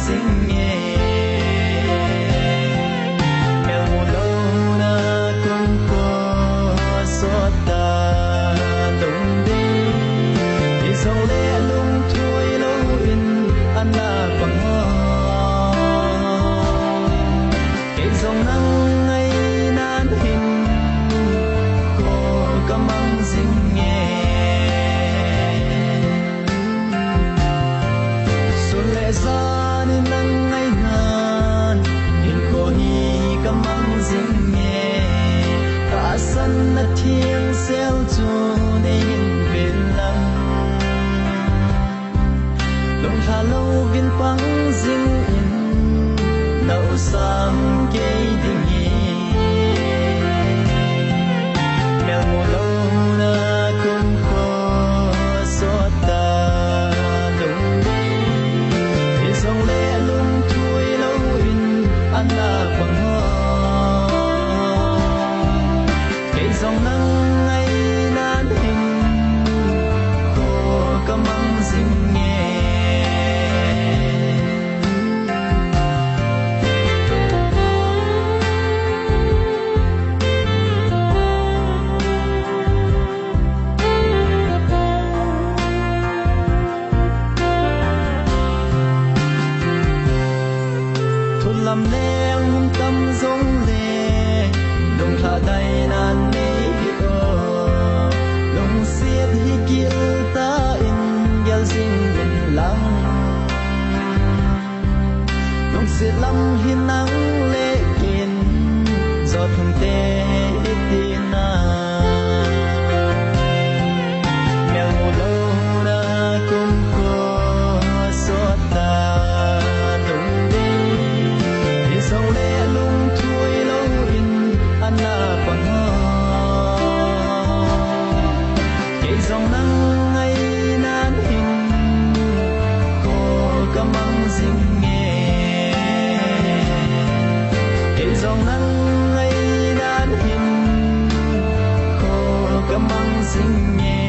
dinh nghe mèo mù lâu na cũng có xót ta đông đi thì dòng lệ lung thui lâu in anh là bằng hoa cái dòng nắng ngày nan hình có căm măng dinh nghe xuân lệ ra nên nắng ngày ngàn hình có hi căm măng dinh nghe cả sân là thiêng xéo chu nên bên lăng đông thả lâu viên băng dinh in nấu sang cây đình hi mèo mù lâu na cũng có xót ta đông đi thì dòng lệ lung thui lâu in anh là bằng hoa cái dòng nắng ngày nan hình có căm măng dinh nghe làm ném tâm giống lệ đồng thả tay nan mi đồng xiết hi kia ta in gel dinh in lăng đồng xiết lắm hi nắng lệ kiên giọt hồng tê tin mèo mù lâu na cũng có xót ta đông đi dòng lệ lung thui lâu in anh là bằng hoa cái dòng nắng ngày nan hình có căm măng dinh nghe cái dòng nắng ngày nan hình có căm măng dinh nghe